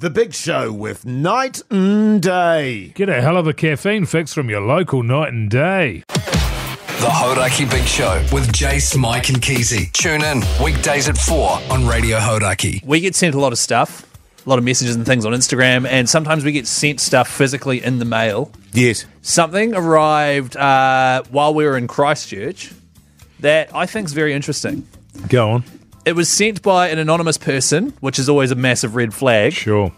The Big Show with Night and Day. Get a hell of a caffeine fix from your local Night and Day. The Hodaki Big Show with Jase, Mike and Keyzie. Tune in weekdays at 4 on Radio Hodaki. We get sent a lot of stuff, a lot of messages and things on Instagram, and sometimes we get sent stuff physically in the mail. Yes. Something arrived while we were in Christchurch that I think is very interesting. Go on. It was sent by an anonymous person, which is always a massive red flag. Sure.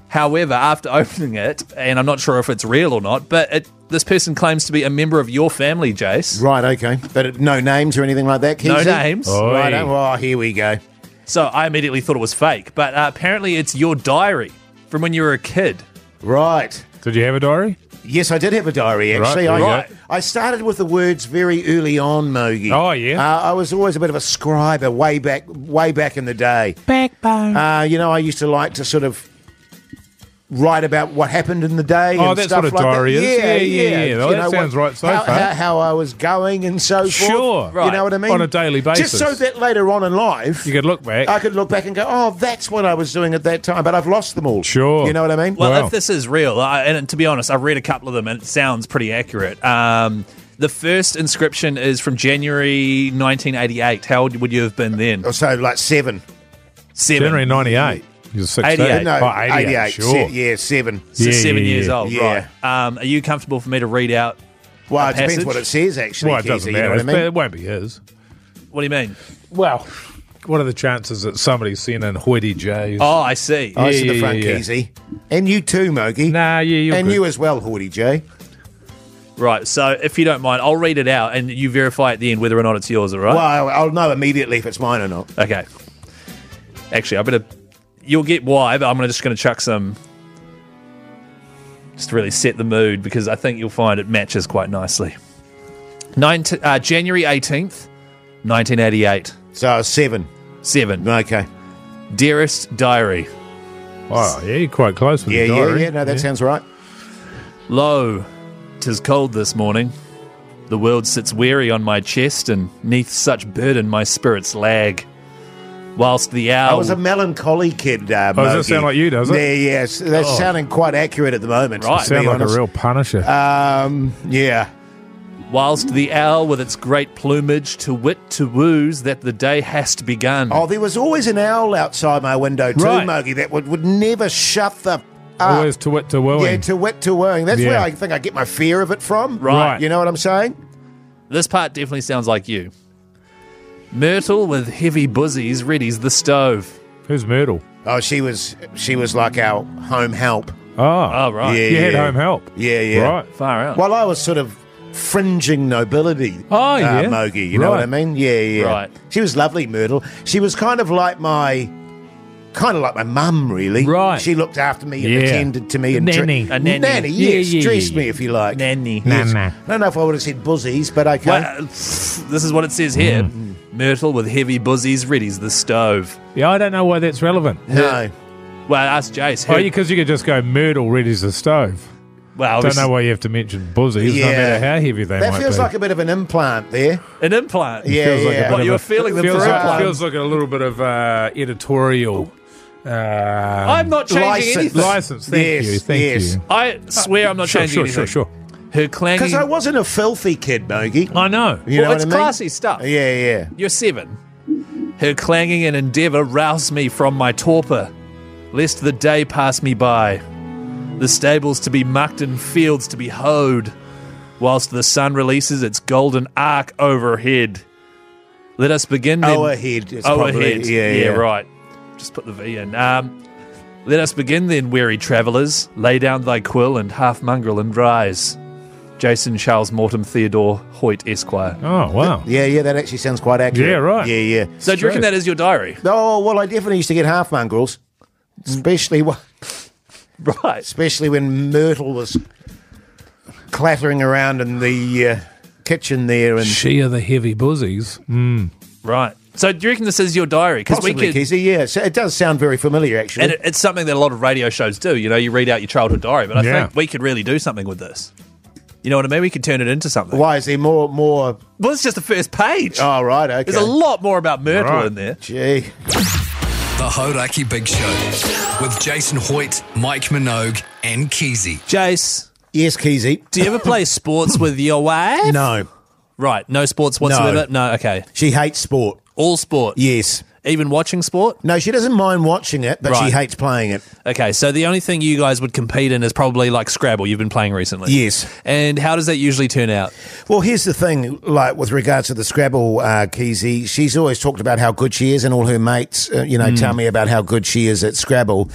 However, after opening it, and I'm not sure if it's real or not, but this person claims to be a member of your family, Jase. Right, okay. But no names or anything like that, Keyzie? No names. Oi. Right, oh, here we go. So I immediately thought it was fake, but apparently it's your diary from when you were a kid. Right. Did you have a diary? Yes, I did have a diary, actually. Right, there you go. I started with the words very early on, Mogi. Oh, yeah? I was always a bit of a scriber way back in the day. Backbone. I used to like to sort of write about what happened in the day. Oh, and that's stuff what a like diary that. is. Yeah. Well, that sounds right so far. How I was going and so forth. Sure. You know what I mean? On a daily basis. Just so that later on in life, You could look back. I could look back and go, oh, that's what I was doing at that time. But I've lost them all. Sure. You know what I mean? Well, Wow. if this is real, and to be honest, I've read a couple of them and it sounds pretty accurate. The first inscription is from January 1988. How old would you have been then? So like 7. 7. January 98. You're 16. 88. No, Oh, 88. Sure. Yeah, 7. So Yeah, 7 yeah, years yeah. old, Yeah. right. Are you comfortable for me to read out Well, a it depends passage? what it says, actually. Well, it Keyzie, doesn't you know matter. what I mean? It won't be his. What do you mean? Well, what are the chances that somebody's sent in hoity J's? Oh, I see. I see the yeah, front, yeah. Keyzie. And you too, Mogi. Nah, yeah, you're And good. you as well, Haughty J. Right, so if you don't mind, I'll read it out and you verify at the end whether or not it's yours, all right? Well, I'll know immediately if it's mine or not. Okay. Actually, you'll get why, but I'm just going to chuck some, just to really set the mood, because I think you'll find it matches quite nicely. January 18th, 1988. So 7. 7. Okay. Dearest Diary. Oh, yeah, you're quite close with Yeah, the diary. yeah. No, that sounds right. Lo, 'tis cold this morning. The world sits weary on my chest, and 'neath such burden my spirits lag. Whilst the owl... I was a melancholy kid, does that Mogi. sound like you, does it? Yeah, yes. That's sounding quite accurate at the moment. Right. to Sound be like honest. a real punisher. Yeah. Whilst the owl with its great plumage to wit to woos that the day has begun. Oh, there was always an owl outside my window too, Right. Mogi, that would never shut the... Always to wit to wooing. Yeah, to wit to wooing. That's Yeah. where I think I get my fear of it from. Right. You know what I'm saying? This part definitely sounds like you. Myrtle with heavy buzzies readies the stove. Who's Myrtle? Oh, she was like our home help. Oh, Oh, right. Yeah. you had home help. Yeah. Right. Far out. Well, I was sort of fringing nobility. Oh, yeah. Mogi, you know what I mean? Yeah. Right. She was lovely, Myrtle. She was kind of like my mum, really. Right. She looked after me and Yeah. attended to me. And Nanny. A nanny. Nanny, Yeah, yes. yeah, Dressed yeah. me, if you like. Nanny. Yes. Nana. I don't know if I would have said buzzies, but okay. Well, this is what it says here. Myrtle with heavy buzzies readies the stove. Yeah, I don't know why that's relevant. No. Well, ask Jace. Oh, because you could just go Myrtle readies the stove. Well, Don't know why you have to mention buzzies, no matter how heavy they That might feels be. like a bit of an implant there. an implant. Yeah, Feels like a yeah. bit What, of you a- were feeling them feels for like, implant. feels like a little bit of editorial. I'm not changing License. anything. License, thank you, thank you. I swear I'm not changing anything. Sure. Her clanging... Because I wasn't a filthy kid, Mogi. I know. You know Well, it's what I mean? classy stuff. Yeah. You're 7. Her clanging and endeavour roused me from my torpor, lest the day pass me by. The stables to be mucked and fields to be hoed, whilst the sun releases its golden arc overhead. Let us begin then. Overhead. It's probably- Overhead. Yeah. Right. Just put the V in. Let us begin then, weary travellers. Lay down thy quill and half mongrel and rise. Jason Charles Mortimer Theodore Hoyt Esquire. Oh, wow. Yeah, that actually sounds quite accurate. Yeah, right. Yeah. So do you reckon that is your diary? Oh, well, I definitely used to get half mongrels, especially Right. especially when Myrtle was clattering around in the kitchen there. And She are the heavy buzzies. Right. So do you reckon this is your diary? Because we possibly, could... Keyzie, yeah. So it does sound very familiar, actually. And it's something that a lot of radio shows do. You know, you read out your childhood diary, but I Yeah. think we could really do something with this. You know what I mean? We could turn it into something. Why is there more? Well, it's just the first page. Oh, right, okay. There's a lot more about Myrtle Right. in there. Gee. The Hodaki Big Show with Jason Hoyt, Mike Minogue, and Keyzie. Jace, Yes, Keyzie. do you ever play sports with your wife? No. Right, no sports whatsoever? No, okay. She hates sport. All sport? Yes. Even watching sport? No, she doesn't mind watching it, but she Right. hates playing it. Okay, so the only thing you guys would compete in is probably like Scrabble you've been playing recently. Yes. And how does that usually turn out? Well, here's the thing, like with regards to the Scrabble, Keyzie, she's always talked about how good she is, and all her mates, tell me about how good she is at Scrabble.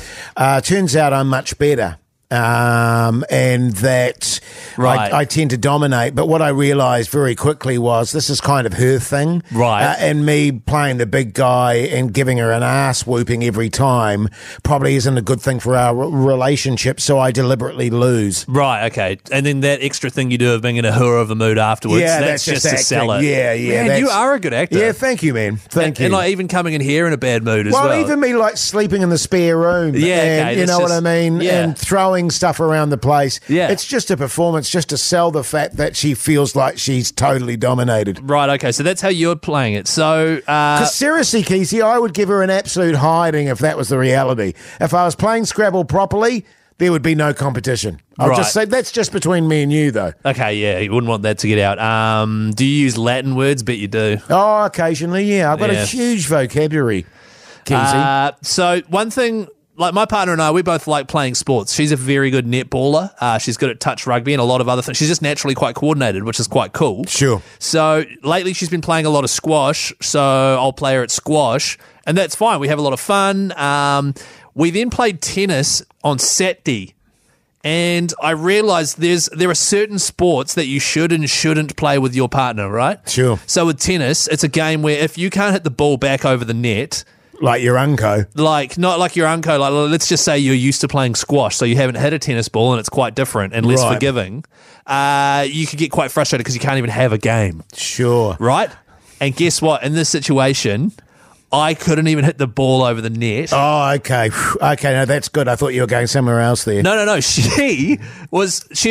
Turns out I'm much better. And that Right. I tend to dominate. But what I realised very quickly was this is kind of her thing. Right. And me playing the big guy and giving her an ass whooping every time probably isn't a good thing for our relationship, so I deliberately lose. Right, okay. And then that extra thing you do of being in a hurrah of the mood afterwards, Yeah, that's just to acting. sell it. Yeah, Man, that's- you are a good actor. Yeah, thank you, man. Thank you. And like even coming in here in a bad mood as well. Well, even me like sleeping in the spare room. Yeah, and, okay, you that's know what I just- mean? yeah. And throwing stuff around the place. Yeah. It's just a performance, just to sell the fact that she feels like she's totally dominated. Right, okay, so that's how you're playing it. So, Because seriously, Keyzie, I would give her an absolute hiding if that was the reality. If I was playing Scrabble properly, there would be no competition. I'll Right. just say that's just between me and you, though. okay, yeah, you wouldn't want that to get out. Do you use Latin words? Bet you do. Oh, occasionally, yeah. I've got Yeah. a huge vocabulary, Keyzie. So one thing, like my partner and I, we both like playing sports. She's a very good netballer. She's good at touch rugby and a lot of other things. She's just naturally quite coordinated, which is quite cool. Sure. So lately she's been playing a lot of squash. So I'll play her at squash, and that's fine. We have a lot of fun. We then played tennis on Saturday. And I realised there are certain sports that you should and shouldn't play with your partner, right? Sure. So with tennis, it's a game where if you can't hit the ball back over the net, Like your unco. like not like your uncle, like let's just say you're used to playing squash, so you haven't hit a tennis ball and it's quite different and less Right. forgiving, you could get quite frustrated because you can't even have a game, Sure. right? And guess what? In this situation, I couldn't even hit the ball over the net. Oh, okay. Okay, no, that's good. I thought you were going somewhere else there. No. She'd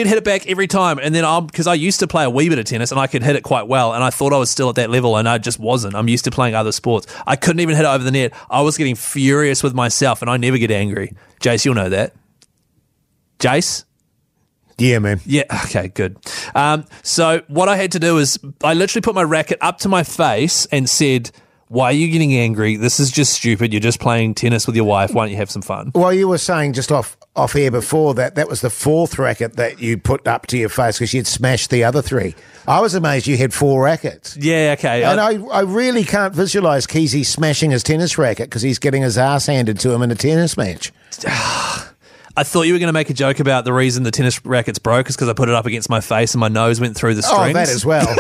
hit it back every time, and then because I used to play a wee bit of tennis and I could hit it quite well, and I thought I was still at that level, and I just wasn't. I'm used to playing other sports. I couldn't even hit it over the net. I was getting furious with myself, and I never get angry. Jace, you'll know that. Jace? Yeah, man. Yeah, okay, good. So what I had to do is I literally put my racket up to my face and said, why are you getting angry? This is just stupid. You're just playing tennis with your wife. Why don't you have some fun? Well, you were saying just off air before that was the fourth racket that you put up to your face because you'd smashed the other three. I was amazed you had 4 rackets. Yeah, okay. And I really can't visualise Keyzie smashing his tennis racket because he's getting his ass handed to him in a tennis match. I thought you were going to make a joke about the reason the tennis racket's broke is because I put it up against my face and my nose went through the strings. Oh, that as well.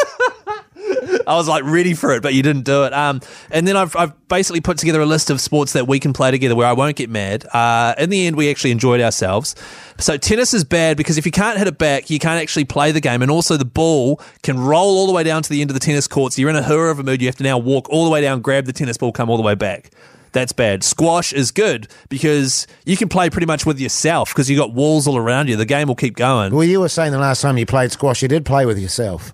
I was like ready for it, but you didn't do it. And then I've basically put together a list of sports that we can play together where I won't get mad. In the end, we actually enjoyed ourselves. So tennis is bad because if you can't hit it back, you can't actually play the game. And also the ball can roll all the way down to the end of the tennis court. So you're in a hurrah of a mood. You have to now walk all the way down, grab the tennis ball, come all the way back. That's bad. Squash is good because you can play pretty much with yourself because you got walls all around you. The game will keep going. Well, you were saying the last time you played squash, you did play with yourself.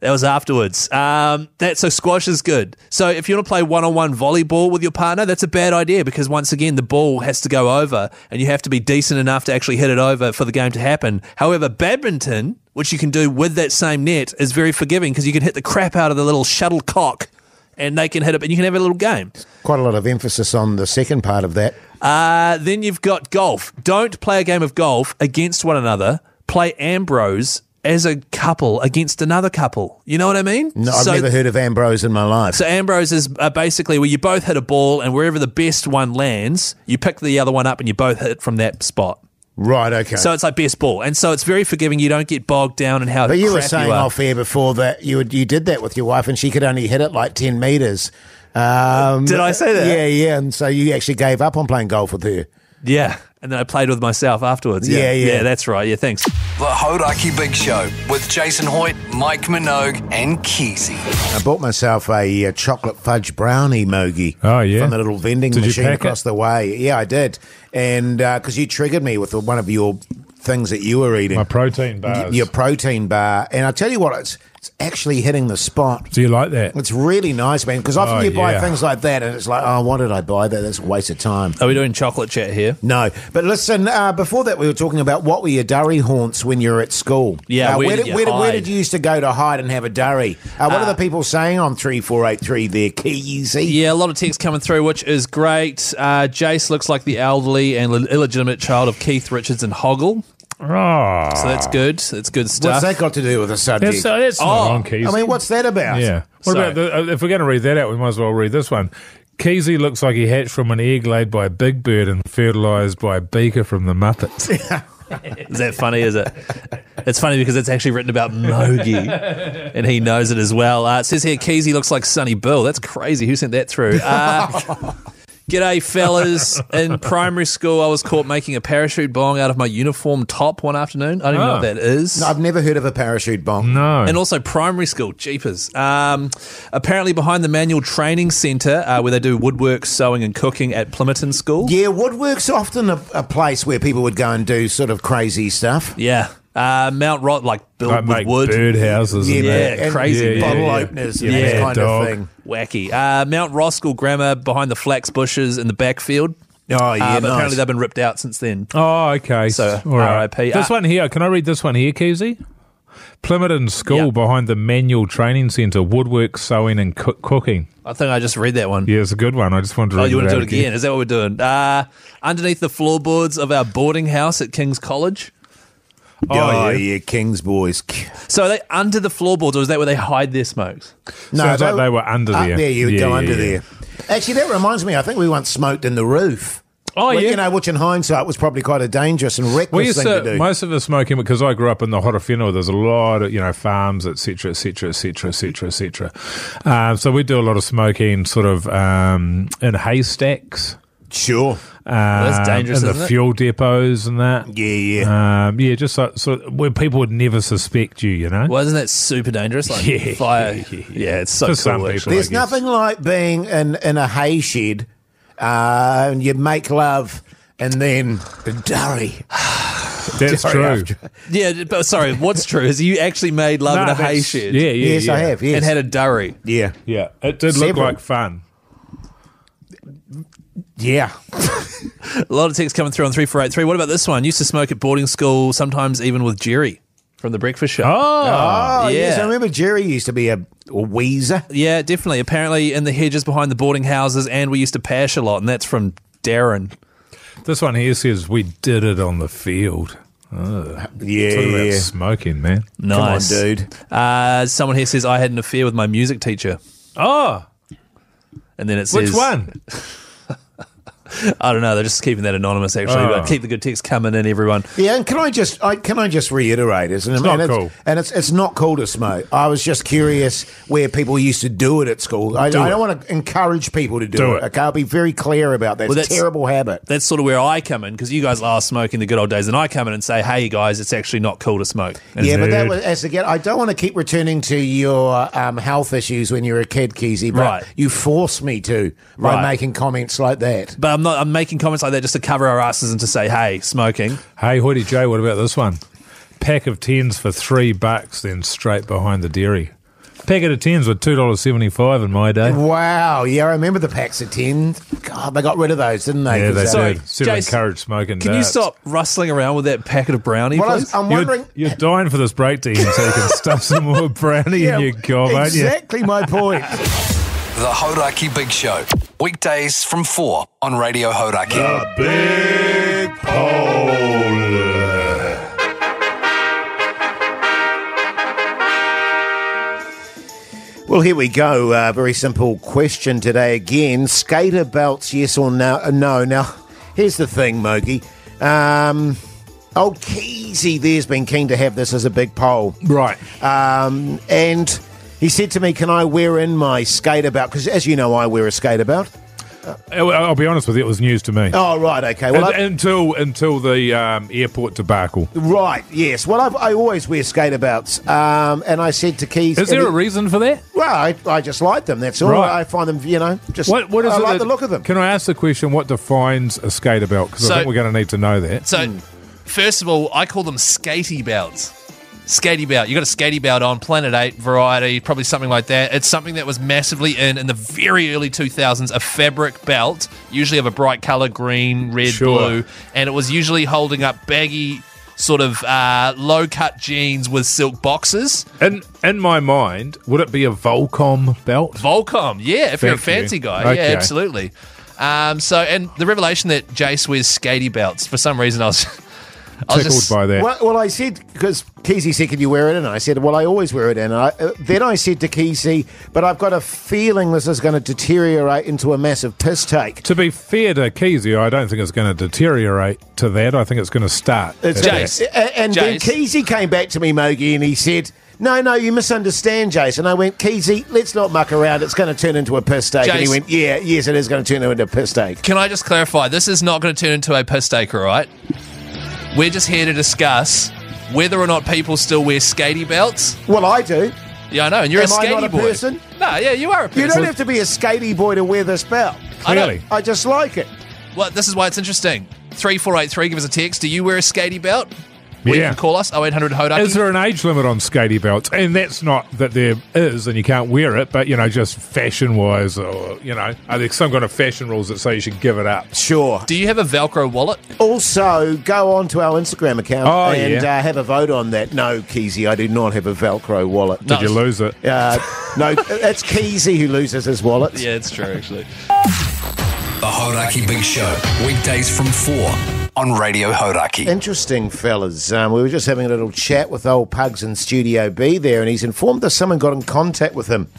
That was afterwards. So squash is good. So if you want to play one-on-one volleyball with your partner, that's a bad idea because once again, the ball has to go over and you have to be decent enough to actually hit it over for the game to happen. However, badminton, which you can do with that same net, is very forgiving because you can hit the crap out of the little shuttlecock and they can hit it, and you can have a little game. Quite a lot of emphasis on the second part of that. Then you've got golf. Don't play a game of golf against one another. Play Ambrose as a couple against another couple. You know what I mean? No, I've never heard of Ambrose in my life. So Ambrose is basically where you both hit a ball and wherever the best one lands, you pick the other one up and you both hit from that spot. Right, okay. So it's like best ball. And so it's very forgiving. You don't get bogged down in how But you were crap saying you are. off air before that you did that with your wife and she could only hit it like 10 metres. Did I say that? Yeah. And so you actually gave up on playing golf with her. Yeah. And then I played with myself afterwards. Yeah. Yeah, that's right. Yeah, thanks. The Hodaki Big Show with Jason Hoyt, Mike Minogue, and Keyzie. I bought myself a chocolate fudge brownie mogi. Oh, yeah? From the little vending Did you machine pack across it? the way. Yeah, I did. And because you triggered me with one of your things that you were eating. My protein bars. Your protein bar. And I tell you what, It's actually hitting the spot. Do you like that? It's really nice, man, because often you buy things like that and it's like, oh, why did I buy that? That's a waste of time. Are we doing chocolate chat here? No. But listen, before that we were talking about what were your durry haunts when you were at school. Yeah, where did you used to go to hide and have a durry? What are the people saying on 3483 there, Keyzie? Yeah, a lot of text coming through, which is great. Jace looks like the elderly and illegitimate child of Keith Richards and Hoggle. Oh. So that's good. That's good stuff. What's that got to do with the subject? That's not on Keyzie. I mean, what's that about? Yeah. What about if we're going to read that out, we might as well read this one. Keyzie looks like he hatched from an egg laid by a big bird and fertilised by a beaker from the Muppets. Is that funny, is it? It's funny because it's actually written about Mogi, and he knows it as well. It says here, Keyzie looks like Sonny Bill. That's crazy. Who sent that through? G'day, fellas. In primary school, I was caught making a parachute bong out of my uniform top one afternoon. I don't even know what that is. No, I've never heard of a parachute bong. No. And also primary school, jeepers. Apparently behind the manual training centre where they do woodwork, sewing and cooking at Plymouton School. Yeah, woodwork's often a place where people would go and do sort of crazy stuff. Yeah. Mount Ross, like build Like with make wood. birdhouses. and crazy. bottle openers and that kind dog. of thing. Wacky. Mount Ross School Grammar behind the flax bushes in the backfield. Oh, yeah, But nice. apparently they've been ripped out since then. Oh, okay. So, all right. RIP. This one here, can I read this one here, Keyzie? Plymouton School Yeah. behind the manual training centre, woodwork, sewing and cooking. I think I just read that one. Yeah, it's a good one. I just wanted to read Oh, you want to do it again. again? Is that what we're doing? Underneath the floorboards of our boarding house at King's College. Oh, yeah, King's boys. So are they under the floorboards, or is that where they hide their smokes? Sounds like they were under up there. there. You would Yeah, go yeah, under yeah. there. Actually, that reminds me, I think we once smoked in the roof. Oh, Well, yeah. you know, which in hindsight was probably quite a dangerous and We reckless used thing to do. most of us smoking because I grew up in the Hortofino. There's a lot of farms, etc., etc., etc., etc., etc. So we do a lot of smoking, sort of in haystacks. Sure. that's dangerous, in the isn't it? fuel depots and that. Yeah. Just so where people would never suspect you. You know. Well, isn't that super dangerous? Like Yeah, fire. yeah. It's so For cool. some people. actually. There's I guess. nothing like being in a hay shed and you make love and then the durry. That's Sorry, true. after- Yeah, but sorry, what's true is you actually made love No, in a hay that's- shed. Yeah, Yes, yeah. I have. Yes. And had a durry. Yeah. Yeah, it did look Several. like fun. Yeah. A lot of texts coming through on 3483. What about this one? Used to smoke at boarding school, sometimes even with Jerry from the breakfast show. Oh, yes. yeah. I remember Jerry used to be a wheezer. Yeah, definitely. Apparently in the hedges behind the boarding houses, and we used to pash a lot, and that's from Darren. This one here says we did it on the field. Yeah, Talk about smoking, man. Nice. Come on, dude. Someone here says I had an affair with my music teacher. Oh, And then it says... which one? I don't know. They're just keeping that anonymous, actually. Oh. But keep the good texts coming in, everyone. Yeah, and can I just reiterate, isn't it? It's not And cool. And it's not cool to smoke. I was just curious where people used to do it at school. I don't want to encourage people to do it. Okay, I'll be very clear about that. Well, It's a terrible habit. That's sort of where I come in, because you guys are smoking the good old days, and I come in and say, hey, guys, it's actually not cool to smoke. And Yeah, but that Nerd. was as again. I don't want to keep returning to your health issues when you were a kid, Keyzie. But Right. you force me to by Right. making comments like that. But I'm making comments like that just to cover our asses and to say, hey, smoking. Hey, Hoity J, what about this one? Pack of 10s for $3, then straight behind the dairy. Packet of 10s were $2.75 in my day. Wow, yeah, I remember the packs of 10. God, they got rid of those, didn't they? Yeah, they Sorry, did. Should have Jace, encouraged smoking. Can you stop rustling around with that packet of brownie, Well, please? I'm wondering. You're dying for this break, Dean, so you can stuff some more brownie in your gob, aren't you? exactly my point. The Hodaki Big Show. Weekdays from 4 on Radio Hodaki. Big Pole. Well, here we go. Very simple question today again. Skater belts, yes or no? No. Now, here's the thing, Mogi. Old Keyzie there's been keen to have this as a big poll. Right. And he said to me, can I wear in my skater belt? Because as you know, I wear a skater belt. I'll be honest with you, it was news to me. Oh, right, okay. Well, Until the airport debacle. right, yes. Well, I always wear skater belts. And I said to Keys... Is there a reason for that? Well, I just like them, that's all. Right. I find them, just... What is I it like that- the look of them. Can I ask the question, what defines a skater belt? Because So- I think we're going to need to know that. So, first of all, I call them skatey belts. Skatey belt. You got a skatey belt on, Planet 8 variety, probably something like that. It's something that was massively in the very early 2000s, a fabric belt, usually of a bright colour, green, red, blue, and it was usually holding up baggy sort of low-cut jeans with silk boxes. In my mind, would it be a Volcom belt? Volcom, yeah, if you're a Thank you. fancy guy. Okay. Yeah, absolutely. And the revelation that Jase wears skatey belts, for some reason I was Tickled by that. Well, I said, because Keyzie said, can you wear it? And I said, well, I always wear it. And then I said to Keyzie, but I've got a feeling this is going to deteriorate into a massive piss take. To be fair to Keyzie, I don't think it's going to deteriorate to that. I think it's going to start. It's Jase. And then Keyzie came back to me, Mogi, and he said, no, you misunderstand, Jase. And I went, Keyzie, let's not muck around. It's going to turn into a piss take. Jase. And he went, yes, it is going to turn into a piss take. Can I just clarify? This is not going to turn into a piss take, all right? We're just here to discuss whether or not people still wear skatey belts. Well, I do. Yeah, I know, and you're Am a I skatey not a boy. person? No, yeah, you are a person. You don't have to be a skatey boy to wear this belt. Clearly. I just like it. Well, this is why it's interesting. 3483, give us a text. Do you wear a skatey belt? Or you Yeah. can call us 0800 Hodaki. Is there an age limit on skatey belts? And that's not that there is and you can't wear it, but, just fashion-wise or, are there some kind of fashion rules that say you should give it up? Sure. Do you have a Velcro wallet? Also, go on to our Instagram account and yeah. have a vote on that. No, Keyzie, I do not have a Velcro wallet. Did you lose it? No, it's Keyzie who loses his wallet. Yeah, it's true, actually. The Hodaki Big Show, weekdays from 4 on Radio Hodaki. Interesting, fellas. We were just having a little chat with old Pugs in Studio B there, and he's informed us someone got in contact with him.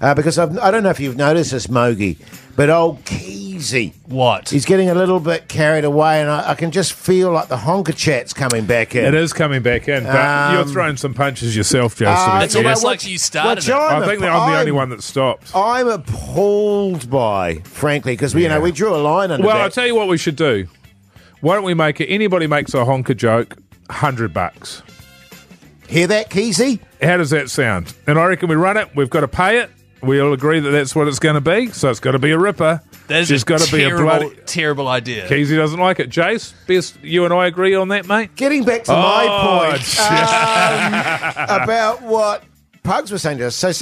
Because I don't know if you've noticed this, Mogi, but old Keyzie. What? He's getting a little bit carried away, and I can just feel like the honker chat's coming back in. It is coming back in, but you're throwing some punches yourself, Jase. It's almost like you started it. I think that I'm the only one that stopped. I'm appalled by, frankly, because we drew a line under Well, that. I'll tell you what we should do. Why don't we make it, anybody makes a honker joke, $100. Hear that, Keyzie? How does that sound? And I reckon we run it, we've got to pay it. We all agree that that's what it's going to be, so it's got to be a ripper. That is There's got to be a bloody... terrible idea. Keyzie doesn't like it. Jase, best you and I agree on that, mate? Getting back to my point shit. about what Pugs was saying to us. So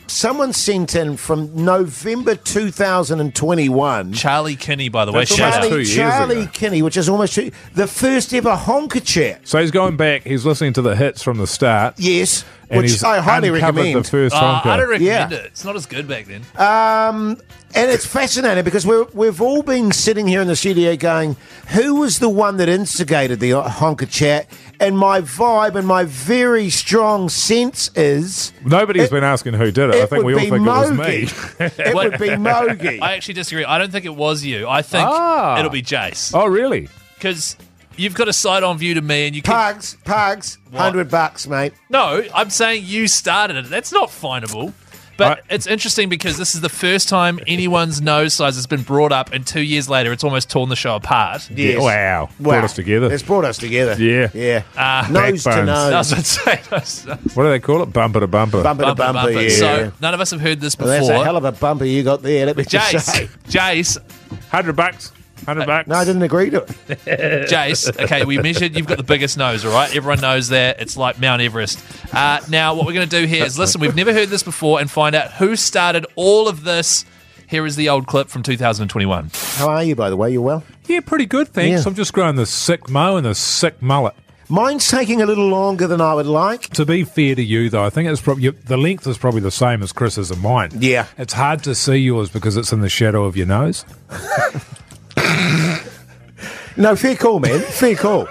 someone sent in from November 2021. Charlie Kinney, by the way. That's Shout almost out. 2 years Charlie ago. Kinney, which is almost the first ever honker chat. So he's going back, he's listening to the hits from the start. Yes, And which he's I highly uncovered recommend. the first honker. I don't recommend Yeah. it. It's not as good back then. And it's fascinating because we've all been sitting here in the studio going, who was the one that instigated the honker chat? And my vibe and my very strong sense is... Nobody's been asking who did it. I think we all would think be it was Mogi. me. It would be Mogi. I actually disagree. I don't think it was you. I think it'll be Jase. Oh, really? Because you've got a side-on view to me and you can... Pugs, $100, mate. No, I'm saying you started it. That's not finable. But it's interesting because this is the first time anyone's nose size has been brought up, and 2 years later, it's almost torn the show apart. Yes. Wow. Brought us together. It's brought us together. Yeah. Yeah. Nose to Backbones. I nose. was going to say, What do they call it? Bumper to bumper. Bumper to bumper, yeah. So none of us have heard this Well, before. that's a hell of a bumper you got there, let me just say. Jace, $100. $100. No, I didn't agree to it. Jace. Okay, we measured. You've got the biggest nose, all right? Everyone knows that. It's like Mount Everest. Now, what we're going to do here is listen. We've never heard this before, and find out who started all of this. Here is the old clip from 2021. How are you, by the way? You well? Yeah, pretty good, thanks. Yeah. I'm just growing the sick mo and the sick mullet. Mine's taking a little longer than I would like. To be fair to you, though, I think it's probably the length is probably the same as Chris's and mine. Yeah. It's hard to see yours because it's in the shadow of your nose. No, fair call, man. Fair call.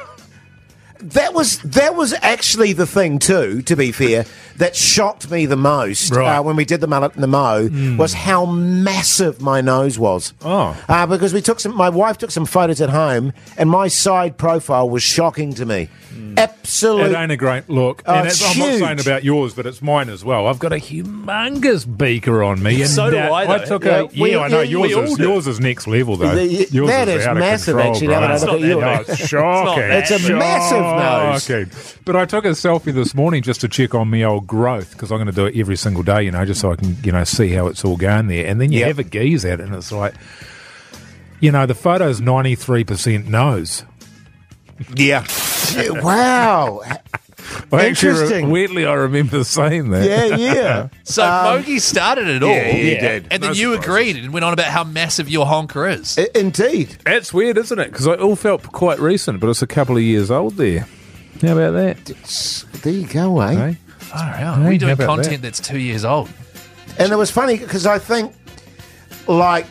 That was actually the thing too, to be fair, that shocked me the most Right. when we did the mullet and the mow was how massive my nose was. Oh. Because my wife took some photos at home and my side profile was shocking to me. Absolutely. It ain't a great look. Oh, And it's I'm not huge. saying about yours, but it's mine as well. I've got a humongous beaker on me. And So do I, though. I took Yeah, I know. we all do. Yours is next level, though. The- Yours that is out of massive, control, actually, bro. now that I look at you. Oh, it's shocking. It's a massive nose. Shocking. But I took a selfie this morning just to check on me old growth because I'm going to do it every single day, just so I can, see how it's all going there. And then you Yep. have a gaze at it, and it's like, the photo's 93% nose. Yeah. Wow. Interesting. Weirdly, I remember saying that. Yeah. So Mogi started it all. Yeah, he did. And then No you surprises. agreed and went on about how massive your honker is. Indeed. That's weird, isn't it? Because it all felt quite recent, but it's a couple of years old there. How about that? There you go, eh? Hey? All right. Hey, We're how doing about content that? that's 2 years old. And it was funny because I think, like,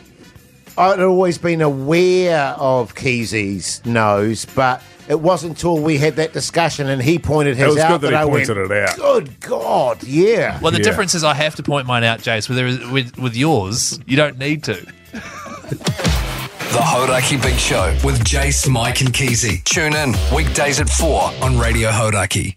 I'd always been aware of Keyzie's nose, but it wasn't until we had that discussion and he pointed his It was out good that he I pointed went, it out. good God, yeah. Well, the Yeah. difference is I have to point mine out, Jace. With yours, you don't need to. The Hodaki Big Show with Jase, Mike and Keyzie. Tune in weekdays at 4 on Radio Hodaki.